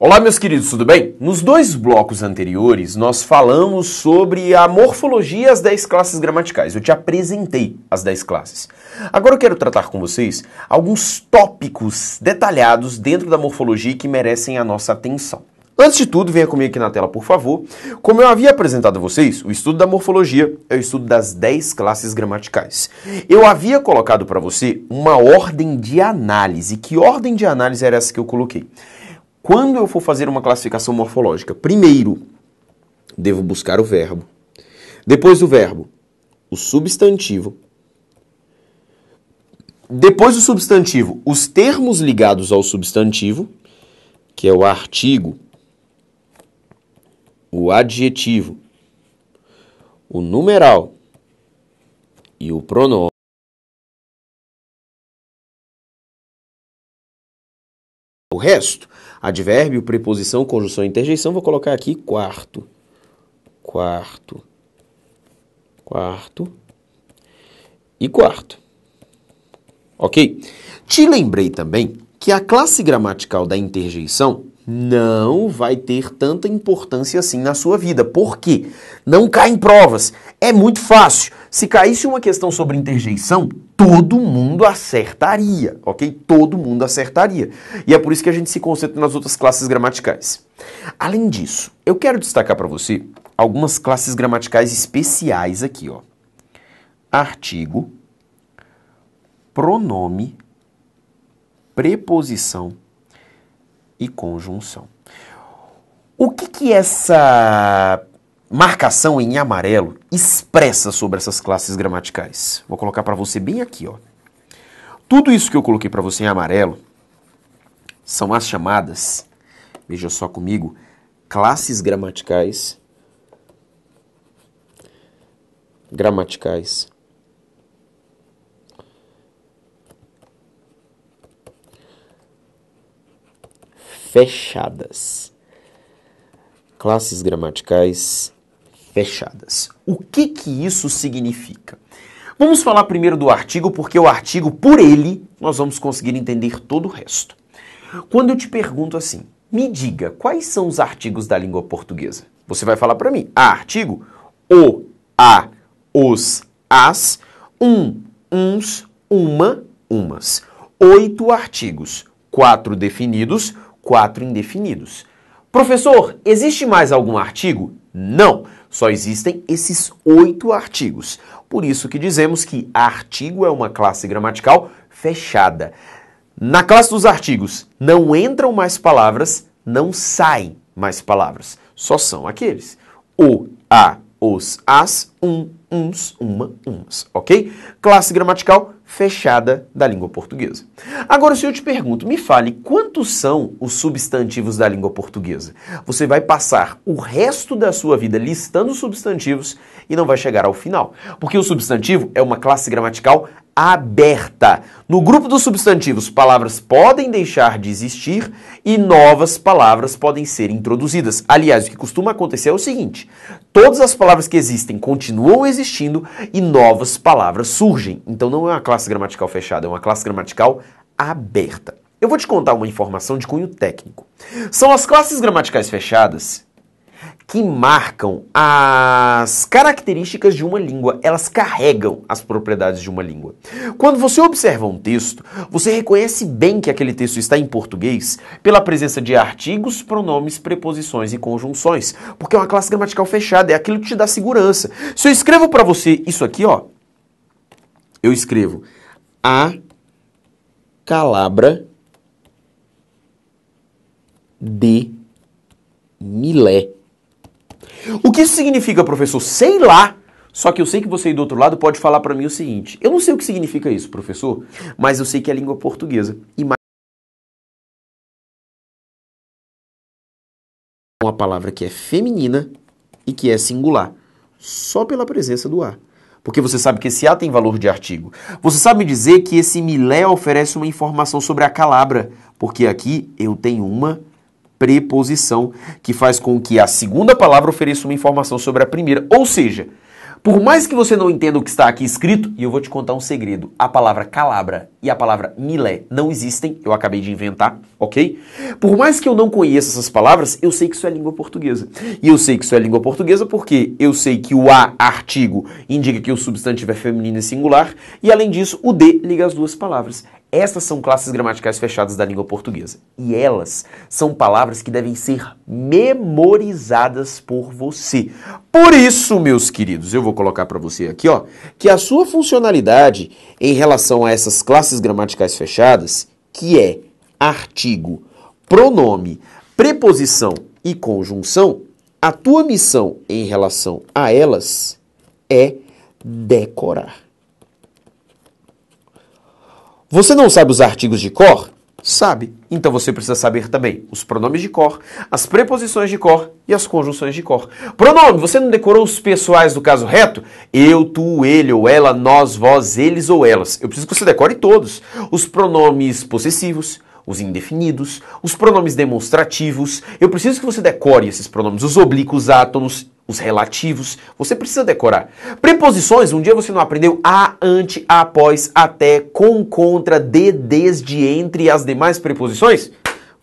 Olá, meus queridos, tudo bem? Nos dois blocos anteriores, nós falamos sobre a morfologia e as 10 classes gramaticais. Eu te apresentei as 10 classes. Agora eu quero tratar com vocês alguns tópicos detalhados dentro da morfologia que merecem a nossa atenção. Antes de tudo, venha comigo aqui na tela, por favor. Como eu havia apresentado a vocês, o estudo da morfologia é o estudo das 10 classes gramaticais. Eu havia colocado para você uma ordem de análise. Que ordem de análise era essa que eu coloquei? Quando eu for fazer uma classificação morfológica, primeiro devo buscar o verbo. Depois do verbo, o substantivo. Depois do substantivo, os termos ligados ao substantivo, que é o artigo, o adjetivo, o numeral e o pronome. O resto, advérbio, preposição, conjunção e interjeição, vou colocar aqui quarto e quarto. Ok? Te lembrei também que a classe gramatical da interjeição não vai ter tanta importância assim na sua vida. Por quê? Não cai em provas. É muito fácil. Se caísse uma questão sobre interjeição, todo mundo acertaria, ok? Todo mundo acertaria. E é por isso que a gente se concentra nas outras classes gramaticais. Além disso, eu quero destacar para você algumas classes gramaticais especiais aqui, ó. Artigo, pronome, preposição e conjunção. O que essa marcação em amarelo expressa sobre essas classes gramaticais? Vou colocar para você bem aqui, ó. Tudo isso que eu coloquei para você em amarelo são as chamadas, veja só comigo, classes gramaticais fechadas. Classes gramaticais fechadas. O que isso significa? Vamos falar primeiro do artigo, porque o artigo, por ele, nós vamos conseguir entender todo o resto. Quando eu te pergunto assim, me diga, quais são os artigos da língua portuguesa? Você vai falar para mim, artigo, o, a, os, as, uns, uma, umas. 8 artigos, 4 definidos, 4 indefinidos. Professor, existe mais algum artigo? Não, só existem esses 8 artigos. Por isso que dizemos que artigo é uma classe gramatical fechada. Na classe dos artigos não entram mais palavras, não saem mais palavras. Só são aqueles. O, a, os, as, uns, uma, umas. Ok? Classe gramatical fechada da língua portuguesa. Agora, se eu te pergunto, me fale, quantos são os substantivos da língua portuguesa? Você vai passar o resto da sua vida listando substantivos e não vai chegar ao final. Porque o substantivo é uma classe gramatical aberta. No grupo dos substantivos, palavras podem deixar de existir e novas palavras podem ser introduzidas. Aliás, o que costuma acontecer é o seguinte, todas as palavras que existem continuam existindo e novas palavras surgem. Então não é uma classe gramatical fechada, é uma classe gramatical aberta. Eu vou te contar uma informação de cunho técnico. São as classes gramaticais fechadas que marcam as características de uma língua, elas carregam as propriedades de uma língua. Quando você observa um texto, você reconhece bem que aquele texto está em português pela presença de artigos, pronomes, preposições e conjunções, porque é uma classe gramatical fechada, é aquilo que te dá segurança. Se eu escrevo para você isso aqui, ó, eu escrevo a calabra de Milé. O que isso significa, professor? Sei lá. Só que eu sei que você aí do outro lado pode falar para mim o seguinte. Eu não sei o que significa isso, professor, mas eu sei que é a língua portuguesa. E mais uma palavra que é feminina e que é singular. Só pela presença do a. Porque você sabe que esse a tem valor de artigo. Você sabe me dizer que esse Milé oferece uma informação sobre a calabra. Porque aqui eu tenho uma preposição que faz com que a segunda palavra ofereça uma informação sobre a primeira. Ou seja, Por mais que você não entenda o que está aqui escrito, e eu vou te contar um segredo, a palavra calabra e a palavra milé não existem, eu acabei de inventar, ok? Por mais que eu não conheça essas palavras, eu sei que isso é língua portuguesa. E eu sei que isso é língua portuguesa porque eu sei que o a, artigo, indica que o substantivo é feminino e singular, e além disso, o de liga as duas palavras. Estas são classes gramaticais fechadas da língua portuguesa. E elas são palavras que devem ser memorizadas por você. Por isso, meus queridos, eu vou colocar para você aqui, ó, que a sua funcionalidade em relação a essas classes gramaticais fechadas, que é artigo, pronome, preposição e conjunção, a tua missão em relação a elas é decorar. Você não sabe os artigos de cor? Sabe. Então você precisa saber também os pronomes de cor, as preposições de cor e as conjunções de cor. Pronome, você não decorou os pessoais do caso reto? Eu, tu, ele ou ela, nós, vós, eles ou elas. Eu preciso que você decore todos. Os pronomes possessivos, os indefinidos, os pronomes demonstrativos. Eu preciso que você decore esses pronomes, os oblíquos, átonos, os relativos, você precisa decorar. Preposições, um dia você não aprendeu a, ante, após, até, com, contra, de, desde, entre as demais preposições?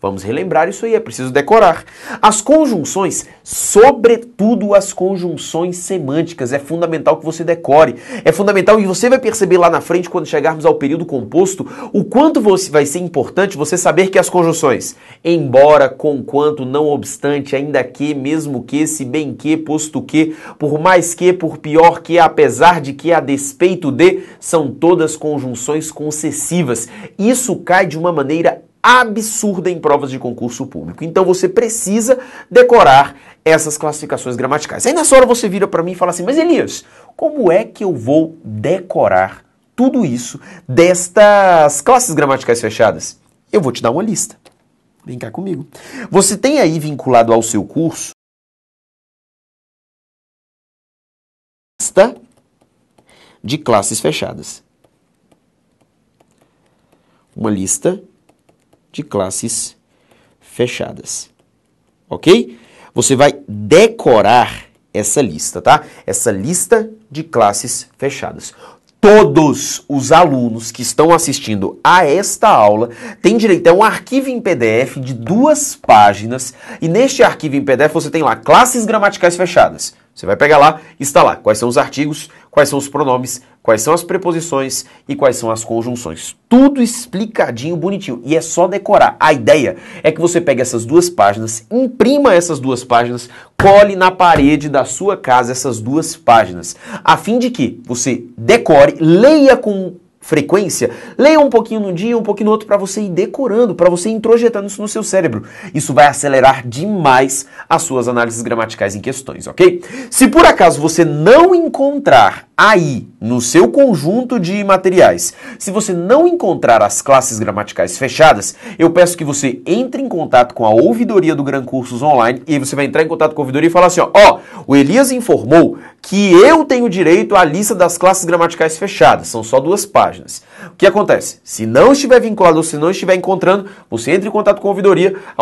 Vamos relembrar isso aí, é preciso decorar. As conjunções, sobretudo as conjunções semânticas, é fundamental que você decore. É fundamental e você vai perceber lá na frente, quando chegarmos ao período composto, o quanto vai ser importante você saber que as conjunções, embora, conquanto, não obstante, ainda que, mesmo que, se bem que, posto que, por mais que, por pior que, apesar de que, a despeito de, são todas conjunções concessivas. Isso cai de uma maneira absurda em provas de concurso público. Então você precisa decorar essas classificações gramaticais. Aí nessa hora você vira para mim e fala assim, mas Elias, como é que eu vou decorar tudo isso destas classes gramaticais fechadas? Eu vou te dar uma lista. Vem cá comigo. Você tem aí vinculado ao seu curso lista de classes fechadas. Uma lista de classes fechadas, ok? Você vai decorar essa lista, tá? Essa lista de classes fechadas. Todos os alunos que estão assistindo a esta aula têm direito a um arquivo em PDF de 2 páginas e neste arquivo em PDF você tem lá classes gramaticais fechadas. Você vai pegar lá e está lá quais são os artigos, quais são os pronomes, quais são as preposições e quais são as conjunções. Tudo explicadinho, bonitinho. E é só decorar. A ideia é que você pegue essas 2 páginas, imprima essas 2 páginas, cole na parede da sua casa essas 2 páginas, a fim de que você decore, leia com frequência, leia um pouquinho num dia, um pouquinho no outro, para você ir decorando, para você ir introjetando isso no seu cérebro. Isso vai acelerar demais as suas análises gramaticais em questões, ok? Se por acaso você não encontrar aí, no seu conjunto de materiais, se você não encontrar as classes gramaticais fechadas, eu peço que você entre em contato com a ouvidoria do Gran Cursos Online, e aí você vai entrar em contato com a ouvidoria e falar assim, ó, o Elias informou que eu tenho direito à lista das classes gramaticais fechadas, são só 2 páginas. O que acontece? Se não estiver vinculado ou se não estiver encontrando, você entra em contato com a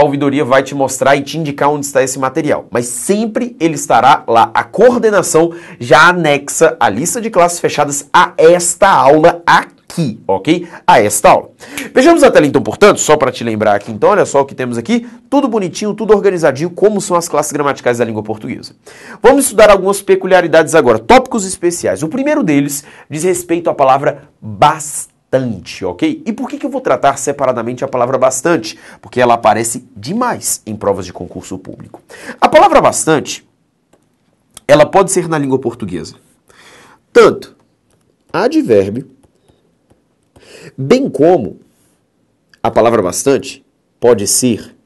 ouvidoria vai te mostrar e te indicar onde está esse material. Mas sempre ele estará lá, a coordenação já anexa a lista de classes fechadas a esta aula aqui, ok? A esta aula. Vejamos a tela então, portanto, só para te lembrar aqui então, olha só o que temos aqui, tudo bonitinho, tudo organizadinho, como são as classes gramaticais da língua portuguesa. Vamos estudar algumas peculiaridades agora, tópicos especiais. O primeiro deles diz respeito à palavra bastante, ok? E por que eu vou tratar separadamente a palavra bastante? Porque ela aparece demais em provas de concurso público. A palavra bastante, ela pode ser na língua portuguesa tanto advérbio, bem como a palavra bastante pode ser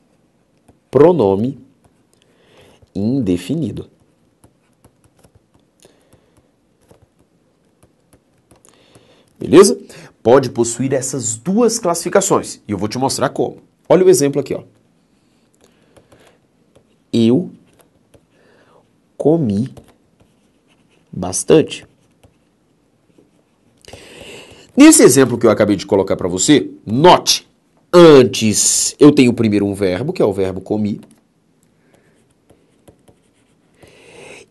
pronome indefinido. Beleza? Pode possuir essas 2 classificações. E eu vou te mostrar como. Olha o exemplo aqui, ó. Eu comi bastante. Nesse exemplo que eu acabei de colocar para você, note, antes eu tenho primeiro um verbo, que é o verbo comi.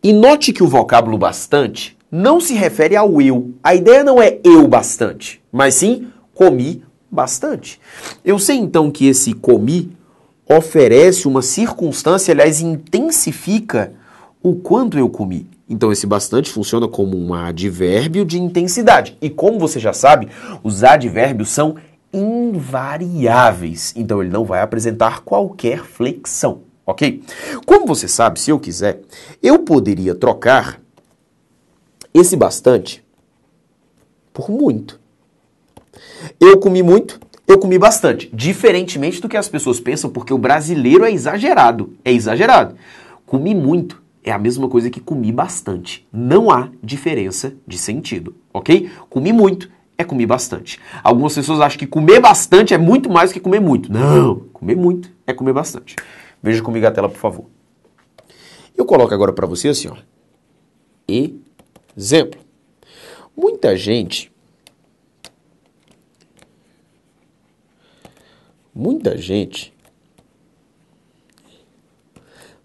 E note que o vocábulo bastante não se refere ao eu. A ideia não é eu bastante, mas sim comi bastante. Eu sei então que esse comi oferece uma circunstância, aliás, intensifica o quanto eu comi. Então esse bastante funciona como um advérbio de intensidade. E como você já sabe, os advérbios são invariáveis. Então ele não vai apresentar qualquer flexão, ok? Como você sabe, se eu quiser, eu poderia trocar esse bastante por muito. Eu comi muito, eu comi bastante. Diferentemente do que as pessoas pensam, porque o brasileiro é exagerado. É exagerado. Comi muito é a mesma coisa que comi bastante. Não há diferença de sentido, ok? Comi muito é comer bastante. Algumas pessoas acham que comer bastante é muito mais do que comer muito. Não, comer muito é comer bastante. Veja comigo a tela, por favor. Eu coloco agora para você assim, ó. Exemplo. Muita gente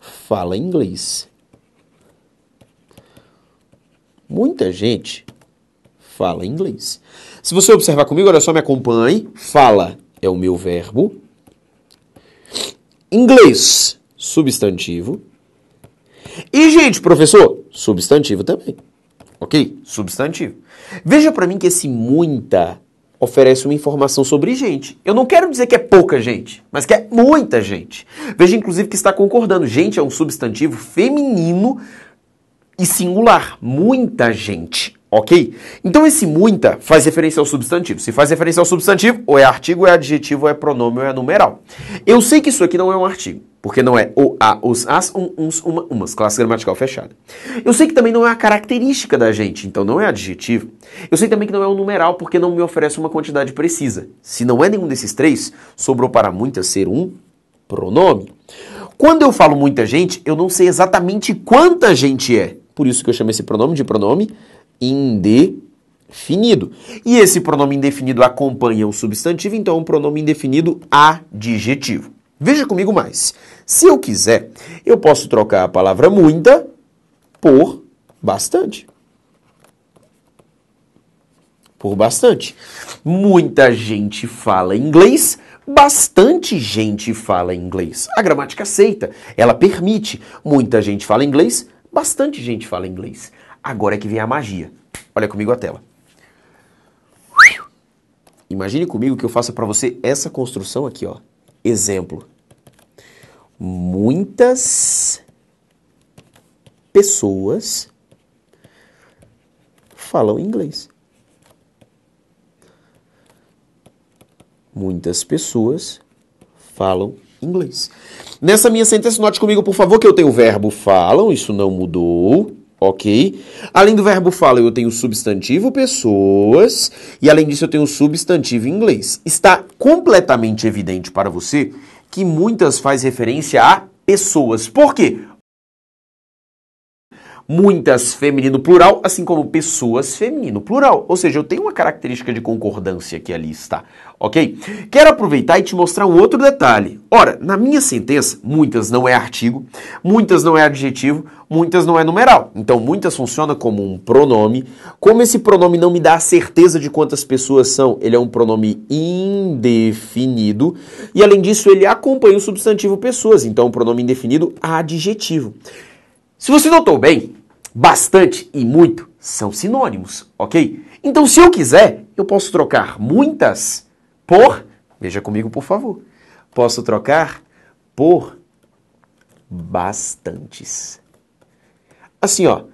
fala inglês. Muita gente fala inglês. Se você observar comigo, olha só, me acompanhe. Fala é o meu verbo. Inglês, substantivo. E, gente, professor, substantivo também. Ok? Substantivo. Veja pra mim que esse muita oferece uma informação sobre gente. Eu não quero dizer que é pouca gente, mas que é muita gente. Veja, inclusive, que está concordando. Gente é um substantivo feminino e singular. Muita gente. Ok? Então esse muita faz referência ao substantivo. Se faz referência ao substantivo, ou é artigo, ou é adjetivo, ou é pronome, ou é numeral. Eu sei que isso aqui não é um artigo, porque não é o, a, os, as, uns, umas, classe gramatical fechada. Eu sei que também não é a característica da gente, então não é adjetivo. Eu sei também que não é um numeral, porque não me oferece uma quantidade precisa. Se não é nenhum desses três, sobrou para muita ser um pronome. Quando eu falo muita gente, eu não sei exatamente quanta gente é. Por isso que eu chamo esse pronome de pronome indefinido. E esse pronome indefinido acompanha o substantivo, então é um pronome indefinido adjetivo. Veja comigo mais. Se eu quiser, eu posso trocar a palavra muita por bastante. Por bastante. Muita gente fala inglês, bastante gente fala inglês. A gramática aceita, ela permite. Muita gente fala inglês, bastante gente fala inglês. Agora é que vem a magia. Olha comigo a tela. Imagine comigo que eu faça para você essa construção aqui, ó. Exemplo. Muitas pessoas falam inglês. Muitas pessoas falam inglês. Nessa minha sentença, note comigo, por favor, que eu tenho o verbo falam, isso não mudou. Ok? Além do verbo fala, eu tenho o substantivo pessoas e além disso eu tenho o substantivo inglês. Está completamente evidente para você que muitas faz referência a pessoas. Por quê? Muitas feminino plural, assim como pessoas feminino plural. Ou seja, eu tenho uma característica de concordância que ali está, ok? Quero aproveitar e te mostrar um outro detalhe. Ora, na minha sentença, muitas não é artigo, muitas não é adjetivo, muitas não é numeral. Então, muitas funciona como um pronome. Como esse pronome não me dá a certeza de quantas pessoas são, ele é um pronome indefinido. E, além disso, ele acompanha o substantivo pessoas. Então, um pronome indefinido adjetivo. Se você notou bem, bastante e muito são sinônimos, ok? Então, se eu quiser, eu posso trocar muitas por... Veja comigo, por favor. Posso trocar por bastantes. Assim, ó.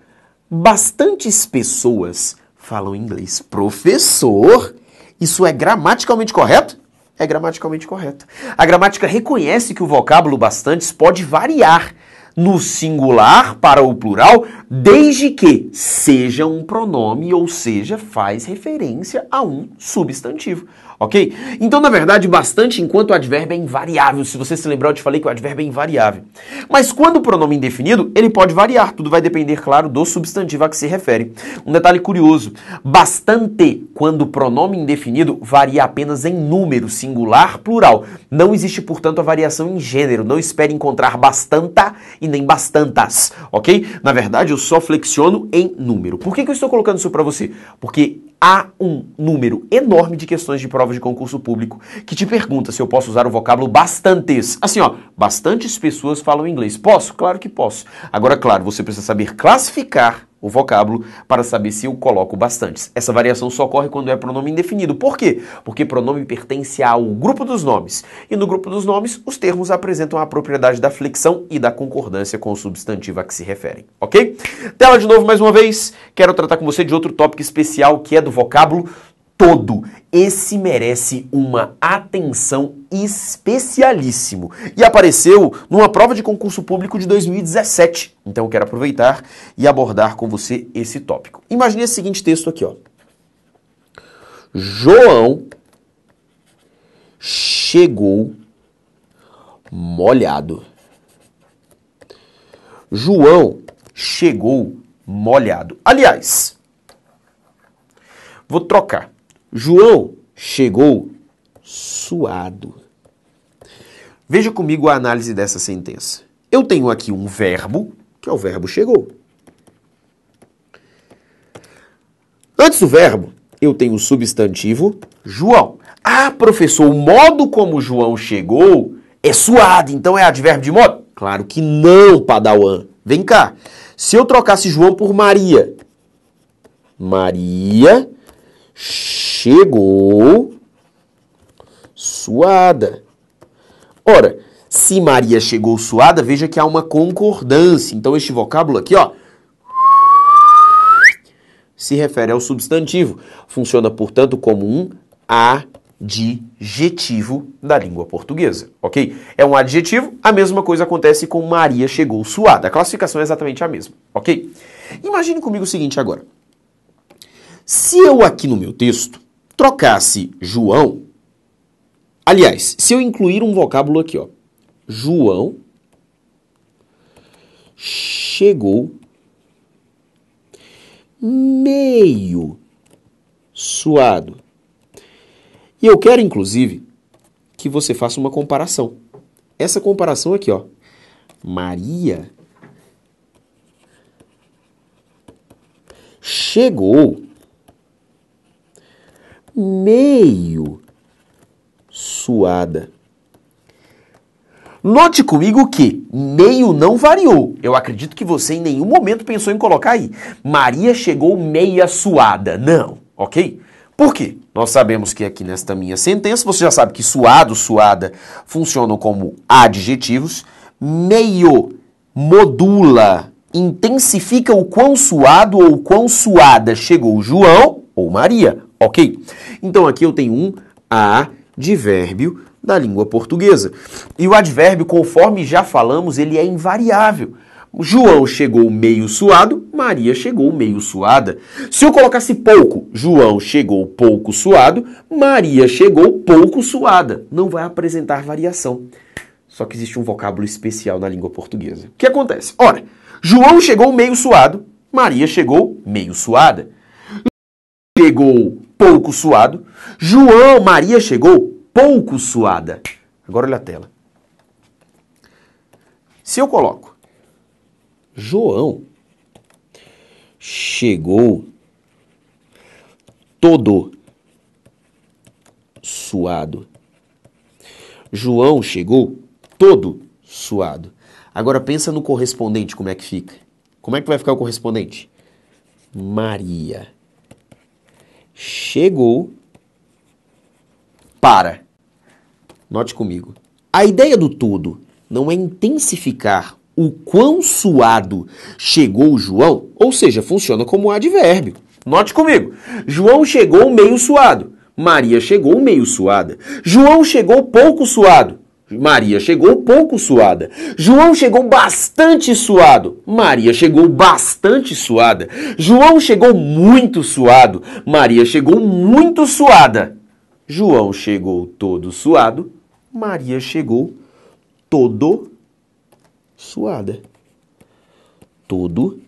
Bastantes pessoas falam inglês. Professor, isso é gramaticalmente correto? É gramaticalmente correto. A gramática reconhece que o vocábulo bastantes pode variar no singular para o plural, desde que seja um pronome, ou seja, faz referência a um substantivo, ok? Então, na verdade, bastante enquanto advérbio é invariável. Se você se lembrar, eu te falei que o advérbio é invariável. Mas quando o pronome é indefinido, ele pode variar. Tudo vai depender, claro, do substantivo a que se refere. Um detalhe curioso, bastante, quando o pronome indefinido varia apenas em número, singular, plural. Não existe, portanto, a variação em gênero. Não espere encontrar bastanta e nem bastantas, ok? Na verdade, eu só flexiono em número. Por que eu estou colocando isso para você? Porque há um número enorme de questões de prova de concurso público que te pergunta se eu posso usar o vocábulo bastantes. Assim, ó, bastantes pessoas falam inglês. Posso? Claro que posso. Agora, claro, você precisa saber classificar o vocábulo para saber se eu coloco bastantes. Essa variação só ocorre quando é pronome indefinido. Por quê? Porque pronome pertence ao grupo dos nomes. E no grupo dos nomes, os termos apresentam a propriedade da flexão e da concordância com o substantivo a que se referem. Ok? Tela de novo mais uma vez. Quero tratar com você de outro tópico especial que é do vocábulo todo. Esse merece uma atenção especialíssimo. E apareceu numa prova de concurso público de 2017. Então eu quero aproveitar e abordar com você esse tópico. Imagine esse seguinte texto aqui, ó. João chegou molhado. João chegou molhado. Aliás, vou trocar. João chegou suado. Veja comigo a análise dessa sentença. Eu tenho aqui um verbo, que é o verbo chegou. Antes do verbo, eu tenho o substantivo João. Ah, professor, o modo como João chegou é suado, então é advérbio de modo? Claro que não, Padawan. Vem cá. Se eu trocasse João por Maria, Maria chegou suada. Ora, se Maria chegou suada, veja que há uma concordância. Então, este vocábulo aqui, ó, se refere ao substantivo. Funciona, portanto, como um adjetivo da língua portuguesa, ok? É um adjetivo, a mesma coisa acontece com Maria chegou suada. A classificação é exatamente a mesma, ok? Imagine comigo o seguinte agora. Se eu aqui no meu texto trocasse João, aliás, se eu incluir um vocábulo aqui, ó, João chegou meio suado. E eu quero, inclusive, que você faça uma comparação. Essa comparação aqui, ó, Maria chegou meio suada. Note comigo que meio não variou. Eu acredito que você em nenhum momento pensou em colocar aí. Maria chegou meia suada. Não, ok? Por quê? Nós sabemos que aqui nesta minha sentença, você já sabe que suado, suada funcionam como adjetivos. Meio modula, intensifica o quão suado ou quão suada chegou João ou Maria. Ok? Então aqui eu tenho um advérbio da língua portuguesa. E o advérbio, conforme já falamos, ele é invariável. João chegou meio suado, Maria chegou meio suada. Se eu colocasse pouco, João chegou pouco suado, Maria chegou pouco suada. Não vai apresentar variação. Só que existe um vocábulo especial na língua portuguesa. O que acontece? Ora, João chegou meio suado, Maria chegou meio suada. Chegou pouco suado, Maria chegou pouco suada. Agora olha a tela. Se eu coloco João chegou todo suado. João chegou todo suado. Agora pensa no correspondente, como é que fica? Como é que vai ficar o correspondente? Maria chegou para. Note comigo. A ideia do todo não é intensificar o quão suado chegou o João, ou seja, funciona como advérbio. Note comigo. João chegou meio suado. Maria chegou meio suada. João chegou pouco suado. Maria chegou pouco suada. João chegou bastante suado. Maria chegou bastante suada. João chegou muito suado. Maria chegou muito suada. João chegou todo suado. Maria chegou todo suada. Todo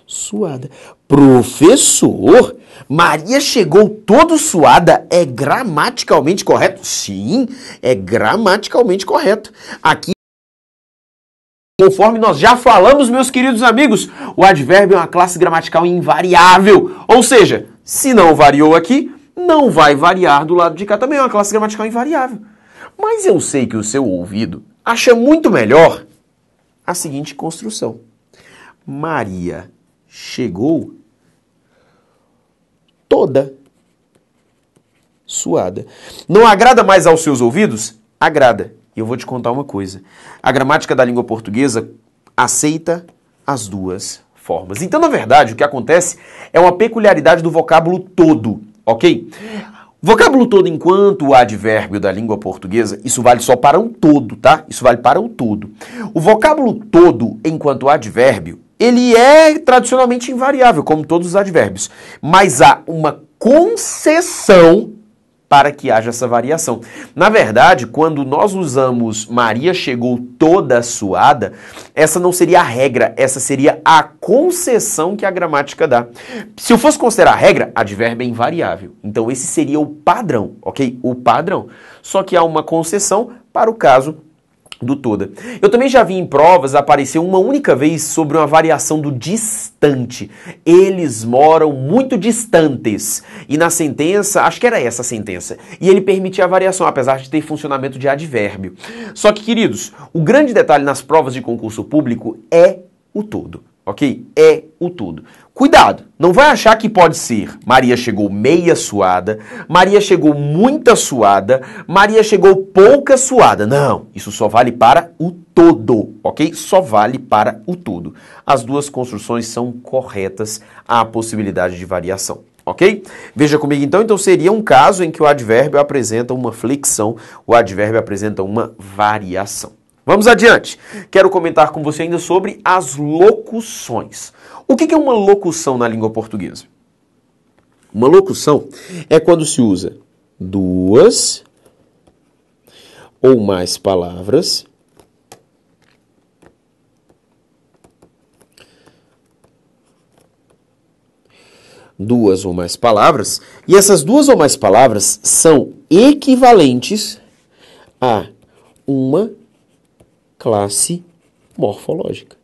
suada. Professor, Maria chegou todo suada é gramaticalmente correto? Sim, é gramaticalmente correto. Aqui Conforme nós já falamos, meus queridos amigos, o advérbio é uma classe gramatical invariável. Ou seja, se não variou aqui, não vai variar do lado de cá. Também é uma classe gramatical invariável. Mas eu sei que o seu ouvido acha muito melhor a seguinte construção. Maria chegou toda suada. Não agrada mais aos seus ouvidos? Agrada. E eu vou te contar uma coisa. A gramática da língua portuguesa aceita as duas formas. Então, na verdade, o que acontece é uma peculiaridade do vocábulo todo, ok? Vocábulo todo enquanto advérbio da língua portuguesa, isso vale só para um todo, tá? Isso vale para o todo. O vocábulo todo enquanto advérbio, ele é tradicionalmente invariável, como todos os advérbios. Mas há uma concessão para que haja essa variação. Na verdade, quando nós usamos Maria chegou toda suada, essa não seria a regra, essa seria a concessão que a gramática dá. Se eu fosse considerar a regra, advérbio é invariável. Então esse seria o padrão, ok? O padrão. Só que há uma concessão para o caso do toda. Eu também já vi em provas aparecer uma única vez sobre uma variação do distante. Eles moram muito distantes. E na sentença, acho que era essa a sentença, e ele permitia a variação, apesar de ter funcionamento de advérbio. Só que, queridos, o grande detalhe nas provas de concurso público é o todo, ok? É o todo. Cuidado, não vai achar que pode ser Maria chegou meia suada, Maria chegou muita suada, Maria chegou pouca suada. Não, isso só vale para o todo, ok? Só vale para o todo. As duas construções são corretas, há possibilidade de variação, ok? Veja comigo então seria um caso em que o advérbio apresenta uma flexão, o advérbio apresenta uma variação. Vamos adiante. Quero comentar com você ainda sobre as locuções. O que é uma locução na língua portuguesa? Uma locução é quando se usa duas ou mais palavras e essas duas ou mais palavras são equivalentes a uma classe morfológica.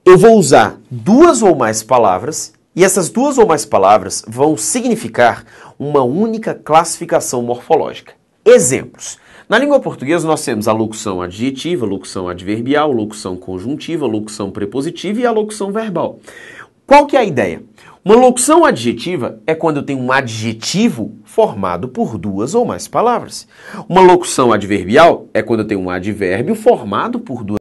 Eu vou usar duas ou mais palavras e essas duas ou mais palavras vão significar uma única classificação morfológica. Exemplos. Na língua portuguesa nós temos a locução adjetiva, locução adverbial, locução conjuntiva, locução prepositiva e a locução verbal. Qual que é a ideia? Uma locução adjetiva é quando eu tenho um adjetivo formado por duas ou mais palavras. Uma locução adverbial é quando eu tenho um advérbio formado por duas.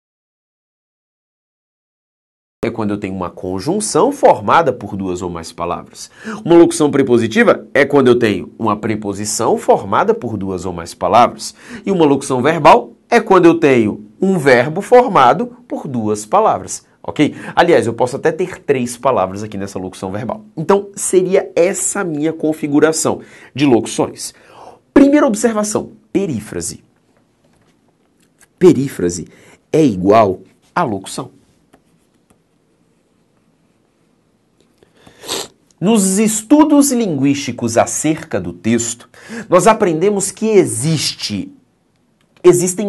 É quando eu tenho uma conjunção formada por duas ou mais palavras. Uma locução prepositiva é quando eu tenho uma preposição formada por duas ou mais palavras. E uma locução verbal é quando eu tenho um verbo formado por duas palavras. Ok? Aliás, eu posso até ter três palavras aqui nessa locução verbal. Então, seria essa a minha configuração de locuções. Primeira observação, perífrase. Perífrase é igual a locução. Nos estudos linguísticos acerca do texto, nós aprendemos que existem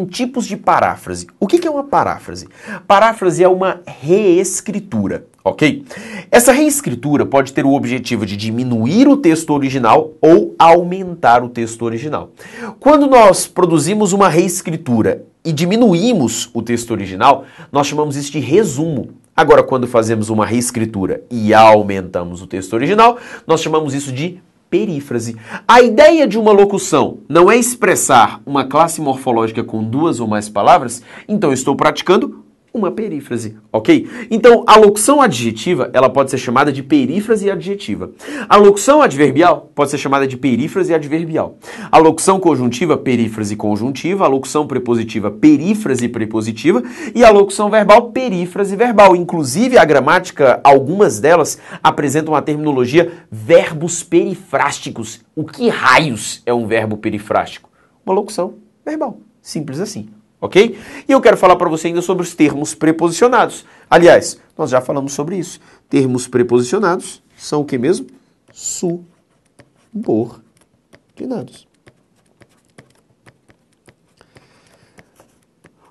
tipos de paráfrase. O que é uma paráfrase? Paráfrase é uma reescritura, ok? Essa reescritura pode ter o objetivo de diminuir o texto original ou aumentar o texto original. Quando nós produzimos uma reescritura e diminuímos o texto original, nós chamamos isso de resumo. Agora, quando fazemos uma reescritura e aumentamos o texto original, nós chamamos isso de perífrase. A ideia de uma locução não é expressar uma classe morfológica com duas ou mais palavras, então eu estou praticando uma perífrase, ok? Então, a locução adjetiva, ela pode ser chamada de perífrase adjetiva. A locução adverbial pode ser chamada de perífrase adverbial. A locução conjuntiva, perífrase conjuntiva. A locução prepositiva, perífrase prepositiva. E a locução verbal, perífrase verbal. Inclusive, a gramática, algumas delas, apresentam a terminologia verbos perifrásticos. O que raios é um verbo perifrástico? Uma locução verbal. Simples assim. Ok? E eu quero falar para você ainda sobre os termos preposicionados. Aliás, nós já falamos sobre isso. Termos preposicionados são o que mesmo? Subordinados.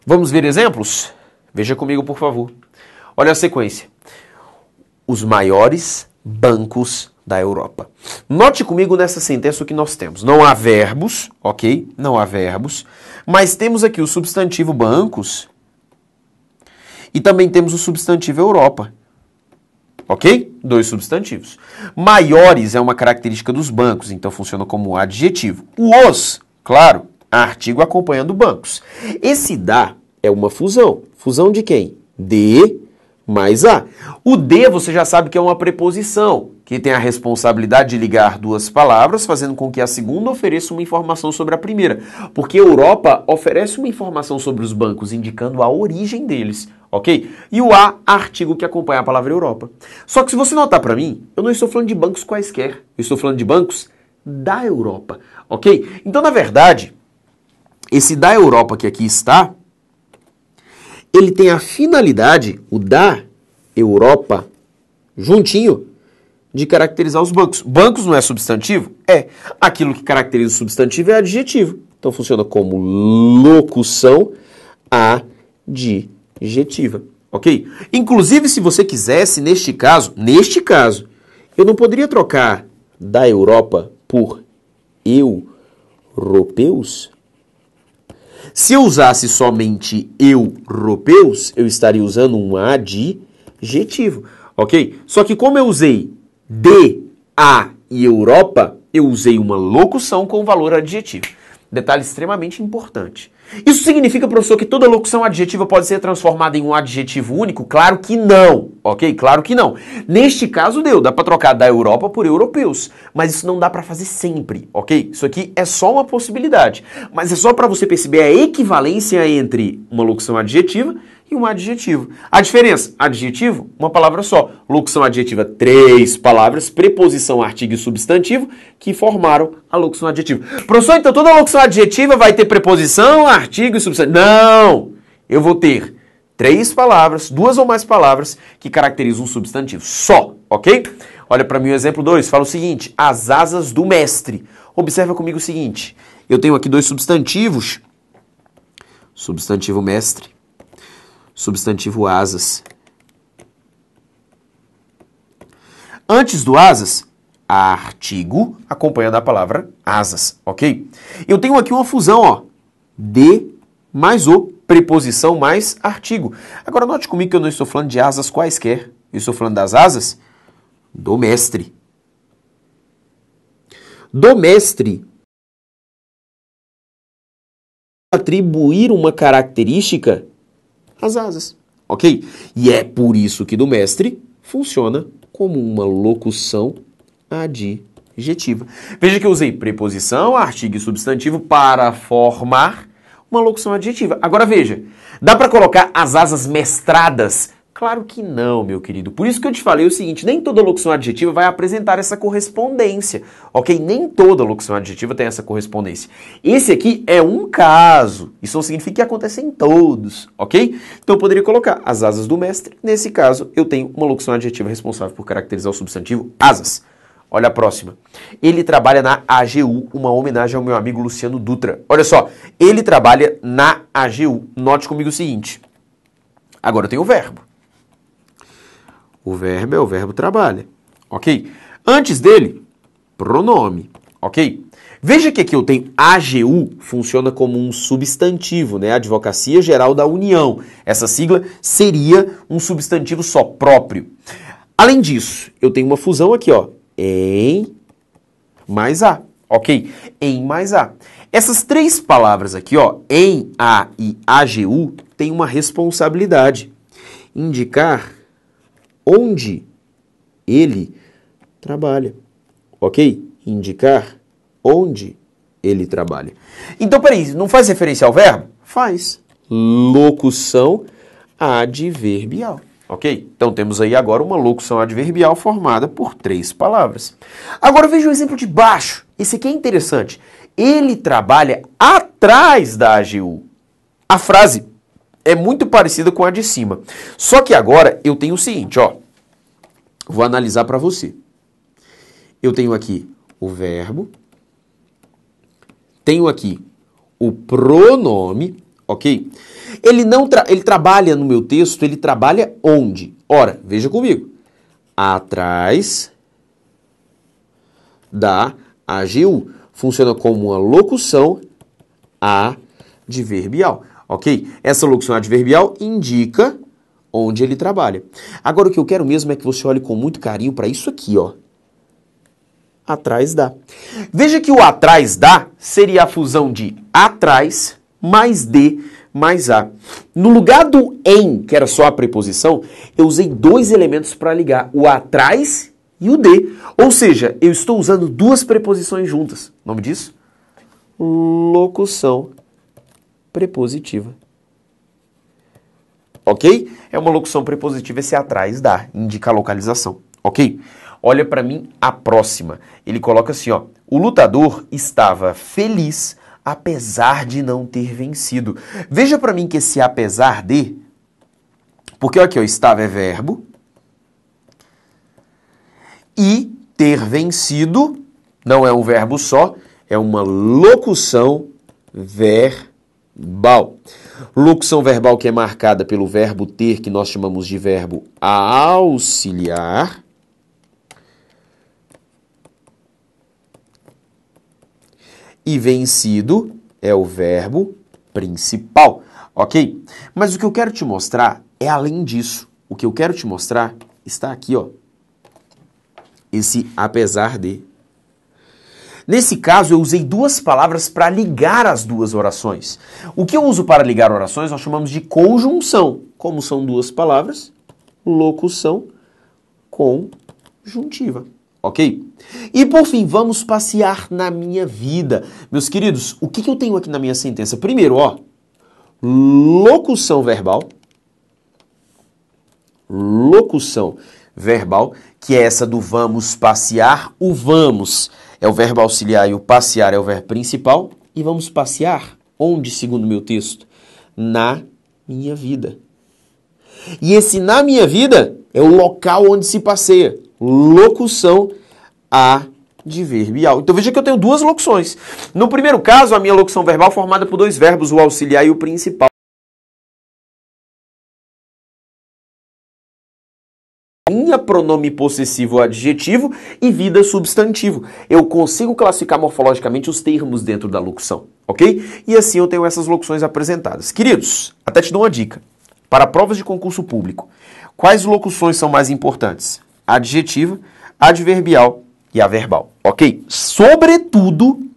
Vamos ver exemplos? Veja comigo, por favor. Olha a sequência. Os maiores bancos da Europa. Note comigo nessa sentença o que nós temos. Não há verbos, ok? Não há verbos, mas temos aqui o substantivo bancos e também temos o substantivo Europa. Ok? Dois substantivos. Maiores é uma característica dos bancos, então funciona como adjetivo. Os, claro, artigo acompanhando bancos. Esse da é uma fusão. Fusão de quem? De mais a. O de você já sabe que é uma preposição, que tem a responsabilidade de ligar duas palavras, fazendo com que a segunda ofereça uma informação sobre a primeira. Porque Europa oferece uma informação sobre os bancos, indicando a origem deles. Ok? E o a, artigo que acompanha a palavra Europa. Só que se você notar para mim, eu não estou falando de bancos quaisquer. Eu estou falando de bancos da Europa. Ok? Então, na verdade, esse da Europa que aqui está, ele tem a finalidade, o da Europa, juntinho, de caracterizar os bancos. Bancos não é substantivo? É. Aquilo que caracteriza o substantivo é adjetivo. Então funciona como locução adjetiva. Ok? Inclusive, se você quisesse, neste caso, eu não poderia trocar da Europa por europeus? Se eu usasse somente europeus, eu estaria usando um adjetivo, ok? Só que como eu usei de, a e Europa, eu usei uma locução com valor adjetivo. Detalhe extremamente importante. Isso significa, professor, que toda locução adjetiva pode ser transformada em um adjetivo único? Claro que não, ok? Claro que não. Neste caso dá para trocar da Europa por europeus, mas isso não dá para fazer sempre, ok? Isso aqui é só uma possibilidade, mas é só para você perceber a equivalência entre uma locução adjetiva e um adjetivo. A diferença, adjetivo, uma palavra só. Locução adjetiva, 3 palavras, preposição, artigo e substantivo, que formaram a locução adjetiva. Professor, então toda locução adjetiva vai ter preposição, artigo e substantivo? Não! Eu vou ter 3 palavras, 2 ou mais palavras, que caracterizam um substantivo. Só, ok? Olha para mim o exemplo 2, fala o seguinte, as asas do mestre. Observa comigo o seguinte, eu tenho aqui 2 substantivos, substantivo mestre, substantivo asas. Antes do asas, artigo acompanhando a palavra asas, ok? Eu tenho aqui uma fusão, ó, de mais o, preposição mais artigo. Agora note comigo que eu não estou falando de asas quaisquer, eu estou falando das asas do mestre. Do mestre atribuir uma característica às asas, ok? E é por isso que do mestre funciona como uma locução adjetiva. Veja que eu usei preposição, artigo e substantivo para formar uma locução adjetiva. Agora veja, dá para colocar as asas mestradas? Claro que não, meu querido. Por isso que eu te falei o seguinte, nem toda locução adjetiva vai apresentar essa correspondência, ok? Nem toda locução adjetiva tem essa correspondência. Esse aqui é um caso. Isso não significa que acontece em todos, ok? Então eu poderia colocar as asas do mestre. Nesse caso, eu tenho uma locução adjetiva responsável por caracterizar o substantivo asas. Olha a próxima. Ele trabalha na AGU, uma homenagem ao meu amigo Luciano Dutra. Olha só, ele trabalha na AGU. Note comigo o seguinte. Agora eu tenho o verbo. O verbo é o verbo trabalha, ok? Antes dele, pronome, ok? Veja que aqui eu tenho AGU, funciona como um substantivo, né? Advocacia Geral da União. Essa sigla seria um substantivo só próprio. Além disso, eu tenho uma fusão aqui, ó, em mais a, ok? Em mais a. Essas 3 palavras aqui, ó, em, a e AGU, têm uma responsabilidade. Indicar onde ele trabalha, ok? Indicar onde ele trabalha. Então, peraí, não faz referência ao verbo? Faz. Locução adverbial, ok? Então, temos aí agora uma locução adverbial formada por 3 palavras. Agora, veja o exemplo de baixo. Esse aqui é interessante. Ele trabalha atrás da AGU. A frase é muito parecida com a de cima. Só que agora eu tenho o seguinte, ó. Vou analisar para você. Eu tenho aqui o verbo, tenho aqui o pronome, ok? Ele trabalha no meu texto, ele trabalha onde? Ora, veja comigo. Atrás da AGU. Funciona como uma locução adverbial, ok? Essa locução adverbial indica onde ele trabalha. Agora, o que eu quero mesmo é que você olhe com muito carinho para isso aqui, ó. Atrás da. Veja que o atrás da seria a fusão de atrás mais de mais a. No lugar do em, que era só a preposição, eu usei dois elementos para ligar, o atrás e o de. Ou seja, eu estou usando duas preposições juntas. O nome disso? Locução prepositiva. Ok? É uma locução prepositiva, esse atrás da, indica a localização. Ok? Olha para mim a próxima. Ele coloca assim, ó. O lutador estava feliz apesar de não ter vencido. Veja para mim que esse apesar de... Porque aqui, ó, estava é verbo. E ter vencido não é um verbo só, é uma locução verbal. Locução verbal que é marcada pelo verbo ter, que nós chamamos de verbo auxiliar. E vencido é o verbo principal, ok? Mas o que eu quero te mostrar é além disso. O que eu quero te mostrar está aqui, ó. Esse apesar de. Nesse caso, eu usei duas palavras para ligar as duas orações. O que eu uso para ligar orações nós chamamos de conjunção. Como são duas palavras, locução conjuntiva. Ok? E por fim, vamos passear na minha vida. Meus queridos, o que eu tenho aqui na minha sentença? Primeiro, ó, locução verbal. Locução verbal, que é essa do vamos passear. O vamos é o verbo auxiliar e o passear é o verbo principal. E vamos passear onde, segundo o meu texto? Na minha vida. E esse na minha vida é o local onde se passeia. Locução adverbial. Então veja que eu tenho duas locuções. No primeiro caso, a minha locução verbal é formada por dois verbos, o auxiliar e o principal. Minha pronome possessivo adjetivo e vida substantivo. Eu consigo classificar morfologicamente os termos dentro da locução, ok? E assim eu tenho essas locuções apresentadas. Queridos, até te dou uma dica. Para provas de concurso público, quais locuções são mais importantes? Adjetiva, adverbial e a verbal, ok? Sobretudo,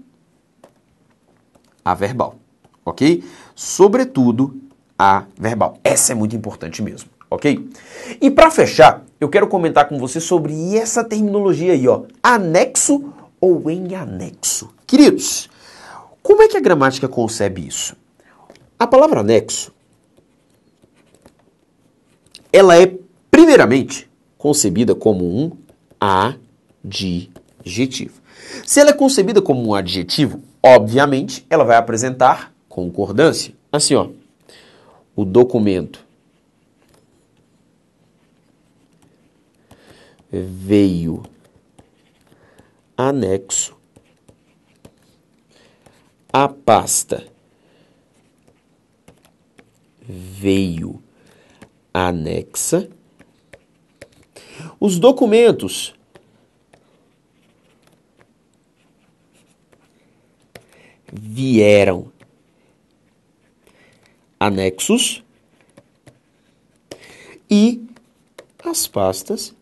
a verbal, ok? Sobretudo, a verbal. Essa é muito importante mesmo, ok? E para fechar, eu quero comentar com você sobre essa terminologia aí, ó. Anexo ou em anexo. Queridos, como é que a gramática concebe isso? A palavra anexo, ela é, primeiramente, concebida como um adjetivo. Se ela é concebida como um adjetivo, obviamente, ela vai apresentar concordância. Assim, ó, o documento veio anexo à pasta veio anexa. Os documentos vieram anexos e as pastas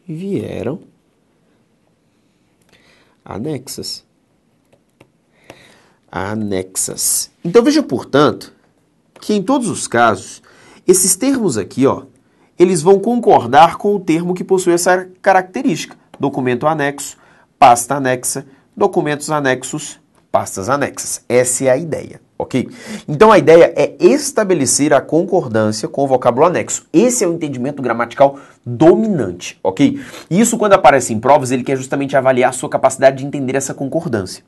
vieram anexas. Anexas. Então veja, portanto, que em todos os casos, esses termos aqui, ó, eles vão concordar com o termo que possui essa característica. Documento anexo, pasta anexa, documentos anexos, pastas anexas. Essa é a ideia, ok? Então a ideia é estabelecer a concordância com o vocábulo anexo. Esse é o entendimento gramatical dominante, ok? E isso, quando aparece em provas, ele quer justamente avaliar a sua capacidade de entender essa concordância.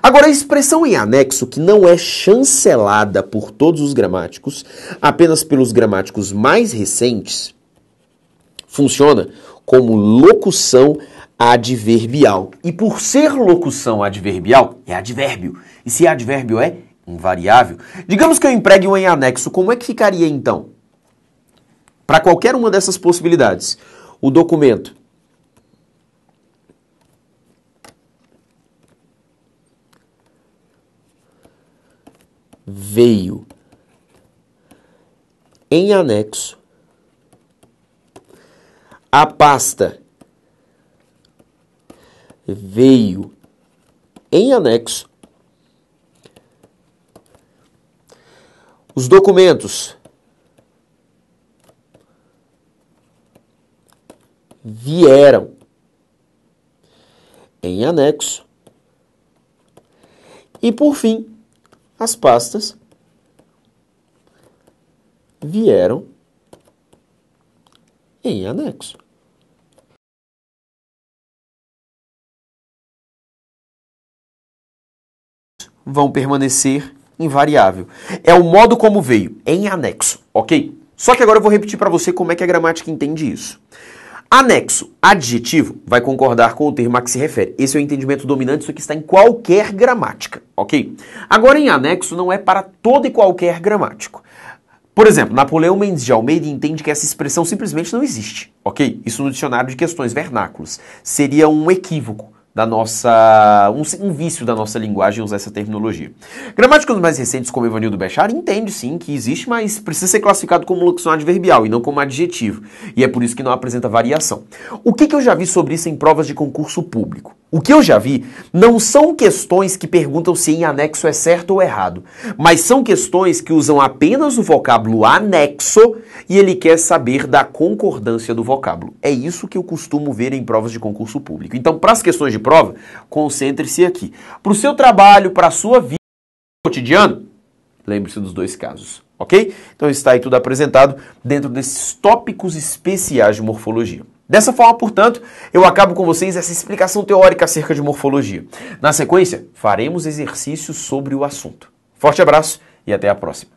Agora, a expressão em anexo, que não é chancelada por todos os gramáticos, apenas pelos gramáticos mais recentes, funciona como locução adverbial. E por ser locução adverbial, é advérbio. E se advérbio é Invariável. Digamos que eu empregue um em anexo, como é que ficaria então? Para qualquer uma dessas possibilidades, o documento veio em anexo, a pasta veio em anexo, os documentos vieram em anexo e, por fim, as pastas vieram em anexo. Vão permanecer invariável. É o modo como veio, em anexo, ok? Só que agora eu vou repetir para você como é que a gramática entende isso. Anexo, adjetivo, vai concordar com o termo a que se refere. Esse é o entendimento dominante, isso aqui está em qualquer gramática, ok? Agora, em anexo, não é para todo e qualquer gramático. Por exemplo, Napoleão Mendes de Almeida entende que essa expressão simplesmente não existe, ok? Isso no dicionário de questões vernáculos. Seria um equívoco da nossa... um vício da nossa linguagem usar essa terminologia. Gramáticos mais recentes, como Evanildo Bechara, entende sim que existe, mas precisa ser classificado como locução adverbial e não como adjetivo. E é por isso que não apresenta variação. O que eu já vi sobre isso em provas de concurso público? O que eu já vi não são questões que perguntam se em anexo é certo ou errado, mas são questões que usam apenas o vocábulo anexo e ele quer saber da concordância do vocábulo. É isso que eu costumo ver em provas de concurso público. Então, para as questões de prova, concentre-se aqui. Para o seu trabalho, para a sua vida cotidiana, lembre-se dos dois casos, ok? Então está aí tudo apresentado dentro desses tópicos especiais de morfologia. Dessa forma, portanto, eu acabo com vocês essa explicação teórica acerca de morfologia. Na sequência, faremos exercícios sobre o assunto. Forte abraço e até a próxima.